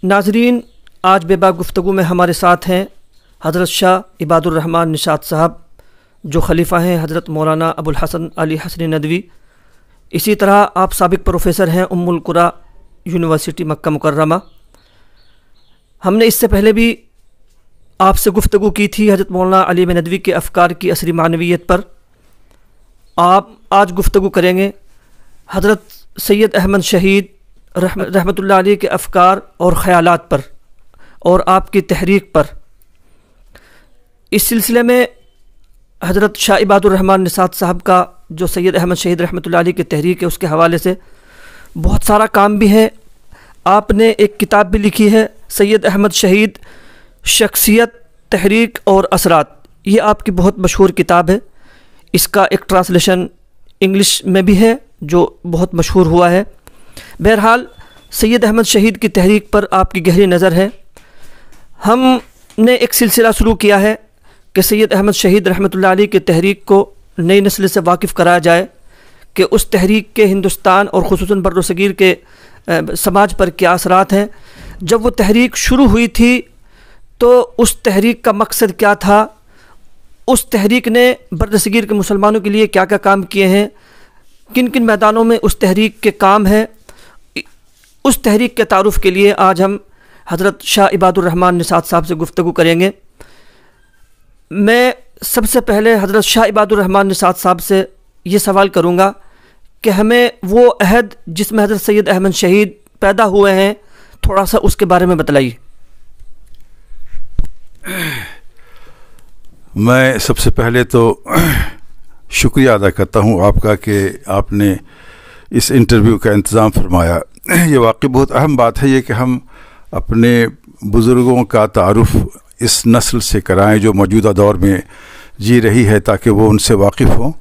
ناظرین، آج بے باک گفتگو میں ہمارے ساتھ ہیں حضرت شاہ عباد الرحمن نشاط صاحب، جو خلیفہ ہیں حضرت مولانا ابو الحسن علی حسنی ندوی۔ اسی طرح آپ سابق پروفیسر ہیں ام القریٰ یونیورسٹی مکہ مکرمہ۔ ہم نے اس سے پہلے بھی آپ سے گفتگو کی تھی حضرت مولانا علی ندوی کے افکار کی عصری معنویت پر۔ آپ آج گفتگو کریں گے حضرت سید احمد شہید رحمۃ اللہ علیہ کے افکار اور خیالات پر اور آپ کی تحریک پر۔ اس سلسلے میں حضرت شاہ عباد الرحمن نشاط صاحب کا جو سید احمد شہید رحمۃ اللہ علیہ کی تحریک ہے، اس کے حوالے سے بہت سارا کام بھی ہے۔ آپ نے ایک کتاب بھی لکھی ہے، سید احمد شہید شخصیت، تحریک اور اثرات۔ یہ آپ کی بہت مشہور کتاب ہے۔ اس کا ایک ٹرانسلیشن انگلش میں بھی ہے جو بہت مشہور ہوا ہے۔ بہرحال سید احمد شہید کی تحریک پر آپ کی گہری نظر ہے۔ ہم نے ایک سلسلہ شروع کیا ہے کہ سید احمد شہید رحمۃ اللہ علیہ کی تحریک کو نئی نسل سے واقف کرایا جائے کہ اس تحریک کے ہندوستان اور خصوصاً بر صغیر کے سماج پر کیا اثرات ہیں۔ جب وہ تحریک شروع ہوئی تھی تو اس تحریک کا مقصد کیا تھا، اس تحریک نے بر صغیر کے مسلمانوں کے لیے کیا کیا کام کیے ہیں، کن کن میدانوں میں اس تحریک کے کام ہیں۔ اس تحریک کے تعارف کے لیے آج ہم حضرت شاہ عباد الرحمن نشاط صاحب سے گفتگو کریں گے۔ میں سب سے پہلے حضرت شاہ عباد الرحمن نشاط صاحب سے یہ سوال کروں گا کہ ہمیں وہ عہد جس میں حضرت سید احمد شہید پیدا ہوئے ہیں، تھوڑا سا اس کے بارے میں بتلائیے۔ میں سب سے پہلے تو شکریہ ادا کرتا ہوں آپ کا کہ آپ نے اس انٹرویو کا انتظام فرمایا۔ یہ واقعی بہت اہم بات ہے یہ کہ ہم اپنے بزرگوں کا تعارف اس نسل سے کرائیں جو موجودہ دور میں جی رہی ہے، تاکہ وہ ان سے واقف ہوں۔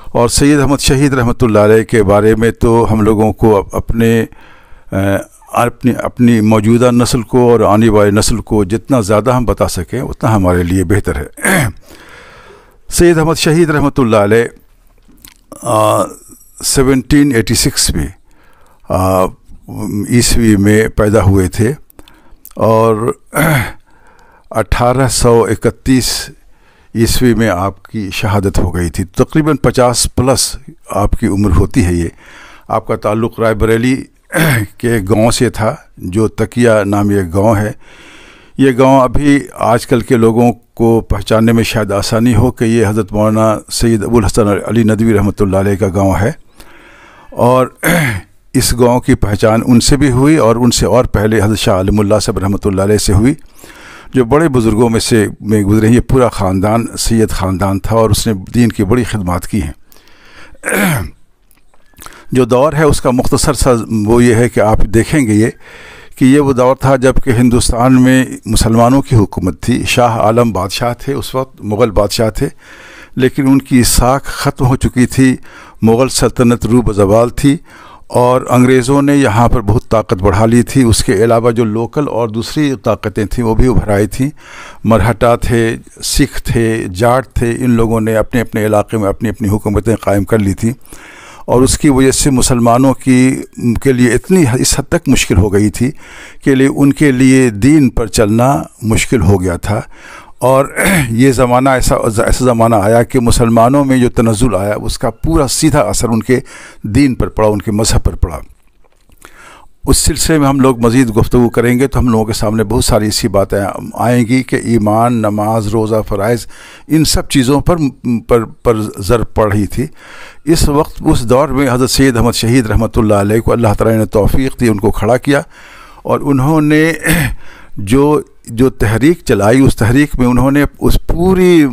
اور سید احمد شہید رحمۃ اللہ علیہ کے بارے میں تو ہم لوگوں کو اپنی موجودہ نسل کو اور آنے والی نسل کو جتنا زیادہ ہم بتا سکیں اتنا ہمارے لیے بہتر ہے۔ سید احمد شہید رحمۃ اللہ علیہ 1786 میں عیسوی میں پیدا ہوئے تھے اور 1831 عیسوی میں آپ کی شہادت ہو گئی تھی۔ تقریباً 50+ آپ کی عمر ہوتی ہے۔ یہ آپ کا تعلق رائے بریلی کے گاؤں سے تھا جو تقیہ نامی ایک گاؤں ہے۔ یہ گاؤں ابھی آج کل کے لوگوں کو پہچاننے میں شاید آسانی ہو کہ یہ حضرت مولانا سید ابو الحسن علی ندوی رحمۃ اللہ علیہ کا گاؤں ہے، اور اس گاؤں کی پہچان ان سے بھی ہوئی اور ان سے اور پہلے حضرت شاہ عالم اللہ صاحب رحمۃ اللہ علیہ سے ہوئی، جو بڑے بزرگوں میں سے گزرے ہیں۔ یہ پورا خاندان سید خاندان تھا اور اس نے دین کی بڑی خدمات کی ہیں۔ جو دور ہے اس کا مختصر سا وہ یہ ہے کہ آپ دیکھیں گے یہ وہ دور تھا جب کہ ہندوستان میں مسلمانوں کی حکومت تھی۔ شاہ عالم بادشاہ تھے، اس وقت مغل بادشاہ تھے، لیکن ان کی ساکھ ختم ہو چکی تھی، مغل سلطنت رو بزوال تھی، اور انگریزوں نے یہاں پر بہت طاقت بڑھا لی تھی۔ اس کے علاوہ جو لوکل اور دوسری طاقتیں تھیں وہ بھی ابھر آئی تھیں۔ مرہٹا تھے، سکھ تھے، جاٹ تھے، ان لوگوں نے اپنے اپنے علاقے میں اپنی اپنی حکومتیں قائم کر لی تھیں، اور اس کی وجہ سے مسلمانوں کے لیے اتنی اس حد تک مشکل ہو گئی تھی کہ ان کے لیے دین پر چلنا مشکل ہو گیا تھا۔ اور یہ زمانہ ایسا زمانہ آیا کہ مسلمانوں میں جو تنزل آیا اس کا پورا سیدھا اثر ان کے دین پر پڑا، ان کے مذہب پر پڑا۔ اس سلسلے میں ہم لوگ مزید گفتگو کریں گے تو ہم لوگوں کے سامنے بہت ساری ایسی باتیں آئیں گی کہ ایمان، نماز، روزہ، فرائض، ان سب چیزوں پر ضرب پڑ رہی تھی۔ اس وقت اس دور میں حضرت سید احمد شہید رحمۃ اللہ علیہ کو اللہ تعالیٰ نے توفیق دی، ان کو کھڑا کیا، اور انہوں نے جو تحریک چلائی اس تحریک میں انہوں نے اس پوری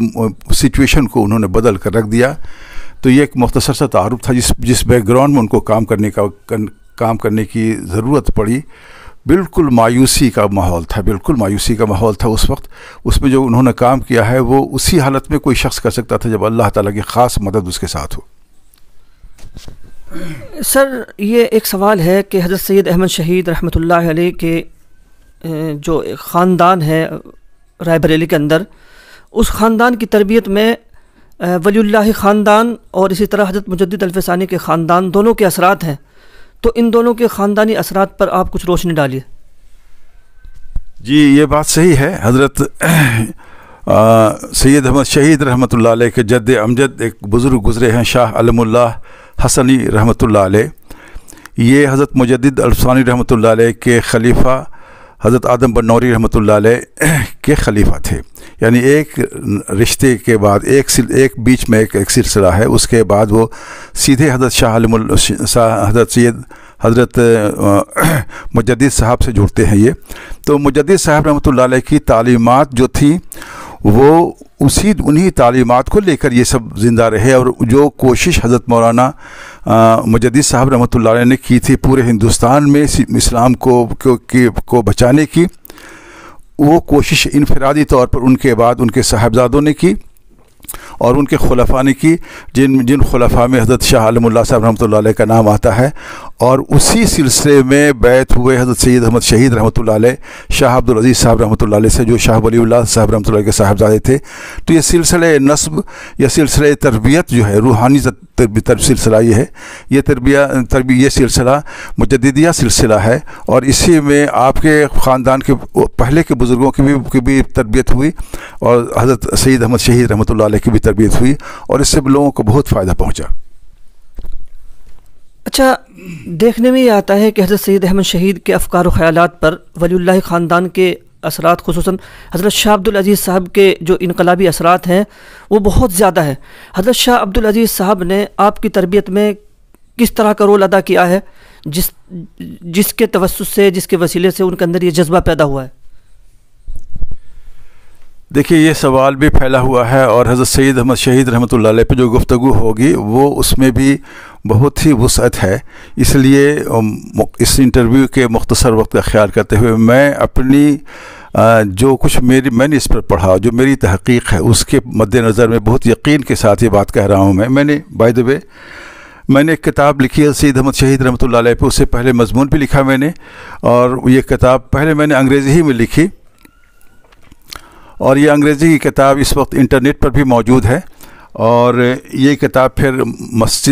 سچویشن کو انہوں نے بدل کر رکھ دیا۔ تو یہ ایک مختصر سا تعارف تھا جس بیک گراؤنڈ میں ان کو کام کرنے کی ضرورت پڑی۔ بالکل مایوسی کا ماحول تھا اس وقت۔ اس میں جو انہوں نے کام کیا ہے وہ اسی حالت میں کوئی شخص کر سکتا تھا جب اللہ تعالیٰ کی خاص مدد اس کے ساتھ ہو۔ سر، یہ ایک سوال ہے کہ حضرت سید احمد شہید رحمۃ اللہ علیہ کے جو خاندان ہے رائے بریلی کے اندر، اس خاندان کی تربیت میں ولی اللہ خاندان اور اسی طرح حضرت مجدد الف ثانی کے خاندان دونوں کے اثرات ہیں، تو ان دونوں کے خاندانی اثرات پر آپ کچھ روشنی ڈالیے۔ جی یہ بات صحیح ہے. حضرت سید احمد شہید رحمۃ اللہ علیہ کے جد امجد ایک بزرگ گزرے ہیں، شاہ علم اللہ حسنی رحمۃ اللہ علیہ. یہ حضرت مجدد الفسانی رحمۃ اللہ علیہ کے خلیفہ حضرت آدم بنوری رحمۃ اللہ علیہ کے خلیفہ تھے. یعنی ایک رشتے کے بعد ایک بیچ میں ایک سلسلہ ہے، اس کے بعد وہ سیدھے حضرت شاہ علم حضرت سید حضرت مجدد صاحب سے جڑتے ہیں. یہ تو مجدد صاحب رحمۃ اللہ علیہ کی تعلیمات جو تھیں وہ انہی تعلیمات کو لے کر یہ سب زندہ رہے، اور جو کوشش حضرت مولانا مجدد صاحب رحمۃ اللہ علیہ نے کی تھی پورے ہندوستان میں اسلام کو بچانے کی، وہ کوشش انفرادی طور پر ان کے بعد ان کے صاحبزادوں نے کی اور ان کے خلفاء نے کی، جن خلفاء میں حضرت شاہ علم اللہ صاحب رحمۃ اللہ علیہ کا نام آتا ہے. اور اسی سلسلے میں بیعت ہوئے حضرت سید احمد شہید رحمۃ اللہ علیہ شاہ عبدالعزیز صاحب رحمۃ اللہ علیہ سے، جو شاہ ولی اللہ صاحب رحمۃ اللہ کے صاحبزادے تھے. تو یہ سلسلہ نسب یا سلسلہ تربیت جو ہے، روحانی سلسلہ یہ سلسلہ مجددیہ سلسلہ ہے، اور اسی میں آپ کے خاندان کے پہلے کے بزرگوں کی بھی تربیت ہوئی، اور حضرت سید احمد شہید رحمۃ اللہ علیہ کی بھی تربیت ہوئی، اور اس سے لوگوں کو بہت فائدہ پہنچا. اچھا، دیکھنے میں یہ آتا ہے کہ حضرت سید احمد شہید کے افکار و خیالات پر ولی اللہ خاندان کے اثرات، خصوصاً حضرت شاہ عبدالعزیز صاحب کے جو انقلابی اثرات ہیں وہ بہت زیادہ ہے. حضرت شاہ عبدالعزیز صاحب نے آپ کی تربیت میں کس طرح کا رول ادا کیا ہے جس کے توسط سے، جس کے وسیلے سے ان کے اندر یہ جذبہ پیدا ہوا ہے؟ دیکھیے یہ سوال بھی پھیلا ہوا ہے، اور حضرت سید احمد شہید رحمۃ اللہ علیہ پہ جو گفتگو ہوگی وہ اس میں بھی بہت ہی وسعت ہے. اس لیے اس انٹرویو کے مختصر وقت کا خیال کرتے ہوئے میں اپنی جو کچھ میں نے اس پر پڑھا، جو میری تحقیق ہے، اس کے مد نظر میں بہت یقین کے ساتھ یہ بات کہہ رہا ہوں. میں نے بائی دا وے میں نے ایک کتاب لکھی ہے سید احمد شہید رحمۃ اللہ علیہ پہ، اس سے پہلے مضمون بھی لکھا میں نے، اور یہ کتاب پہلے میں نے انگریزی ہی میں لکھی، اور یہ انگریزی کی کتاب اس وقت انٹرنیٹ پر بھی موجود ہے. اور یہ کتاب پھر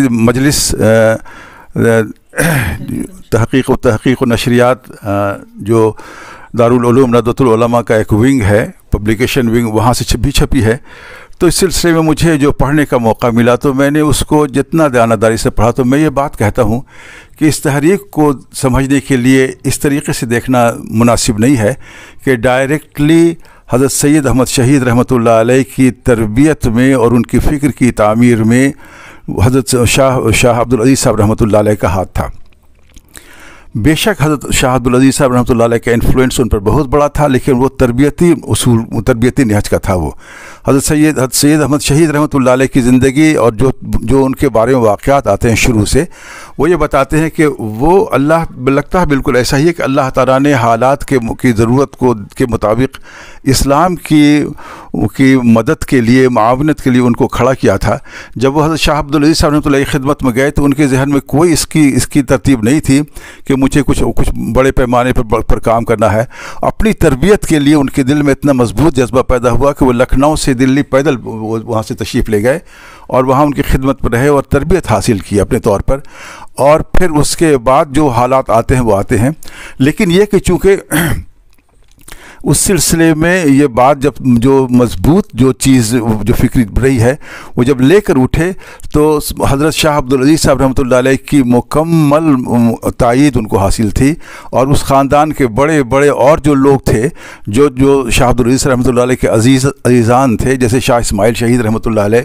مجلس تحقیق و نشریات جو دارالعلوم ندوۃ العلماء کا ایک ونگ ہے، پبلیکیشن ونگ، وہاں سے بھی چھپی ہے. تو اس سلسلے میں مجھے جو پڑھنے کا موقع ملا تو میں نے اس کو جتنا دیانتداری سے پڑھا، تو میں یہ بات کہتا ہوں کہ اس تحریک کو سمجھنے کے لیے اس طریقے سے دیکھنا مناسب نہیں ہے کہ ڈائریکٹلی حضرت سید احمد شہید رحمۃ اللہ علیہ کی تربیت میں اور ان کی فکر کی تعمیر میں حضرت شاہ عبدالعزیز صاحب رحمۃ اللہ علیہ کا ہاتھ تھا. بے شک حضرت شاہ عبدالعزیز صاحب رحمۃ اللہ علیہ کا انفلوئنس ان پر بہت بڑا تھا، لیکن وہ تربیتی نہج کا تھا. وہ حضرت سید احمد شہید رحمۃ اللہ علیہ کی زندگی اور جو ان کے بارے میں واقعات آتے ہیں شروع سے، وہ یہ بتاتے ہیں کہ وہ لگتا ہے بالکل ایسا ہی ہے کہ اللہ تعالیٰ نے حالات کی ضرورت کے مطابق اسلام کی مدد کے لیے، معاونت کے لیے ان کو کھڑا کیا تھا. جب وہ حضرت شاہ عبدالعزیز صاحب رحمۃ اللہ کی خدمت میں گئے تو ان کے ذہن میں کوئی اس کی ترتیب نہیں تھی کہ مجھے کچھ بڑے پیمانے پر کام کرنا ہے. اپنی تربیت کے لیے ان کے دل میں اتنا مضبوط جذبہ پیدا ہوا کہ وہ لکھنؤ سے دلی پیدل وہاں سے تشریف لے گئے اور وہاں ان کی خدمت پر رہے اور تربیت حاصل کی اپنے طور پر. اور پھر اس کے بعد جو حالات آتے ہیں وہ آتے ہیں. لیکن یہ کہ چونکہ اس سلسلے میں یہ بات جو مضبوط چیز جو فکری رہی ہے وہ جب لے کر اٹھے تو حضرت شاہ عبدالعزیز صاحب رحمۃ اللہ علیہ کی مکمل تائید ان کو حاصل تھی. اور اس خاندان کے بڑے بڑے اور جو لوگ تھے جو شاہ عبدالعزیز رحمۃ اللہ علیہ کے عزیزان تھے، جیسے شاہ اسماعیل شہید رحمۃ اللہ علیہ،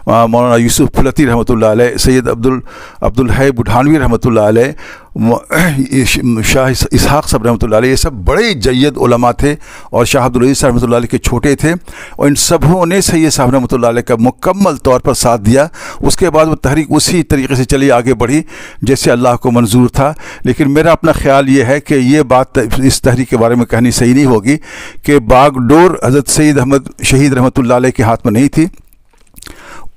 مولانا یوسف پھلتی رحمۃ اللہ علیہ، سید عبدالحی بٹھانوی رحمۃ اللہ علیہ، شاہ اسحاق صاحب رحمۃ اللہ علیہ، یہ سب بڑے جید علماء تھے اور شاہ عبدالعزیز صاحب رحمۃ اللہ علیہ کے چھوٹے تھے. اور ان سبوں نے سید صاحب رحمۃ اللہ علیہ کا مکمل طور پر ساتھ دیا. اس کے بعد وہ تحریک اسی طریقے سے چلی آگے بڑھی جیسے اللہ کو منظور تھا. لیکن میرا اپنا خیال یہ ہے کہ یہ بات اس تحریک کے بارے میں کہنی صحیح نہیں ہوگی کہ باغ ڈور حضرت سید احمد شہید رحمۃ اللہ علیہ کے ہاتھ میں نہیں تھی.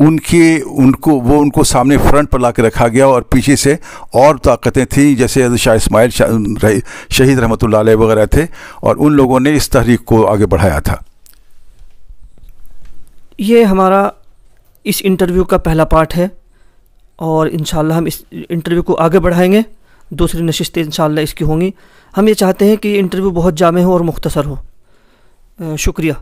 ان کو سامنے فرنٹ پر لا کے رکھا گیا اور پیچھے سے اور طاقتیں تھیں جیسے حضرت شاہ اسماعیل شہید رحمۃ اللہ علیہ وغیرہ تھے، اور ان لوگوں نے اس تحریک کو آگے بڑھایا تھا. یہ ہمارا اس انٹرویو کا پہلا پارٹ ہے اور انشاءاللہ ہم اس انٹرویو کو آگے بڑھائیں گے. دوسری نشستیں انشاءاللہ اس کی ہوں گی. ہم یہ چاہتے ہیں کہ یہ انٹرویو بہت جامع ہو اور مختصر ہو. شکریہ.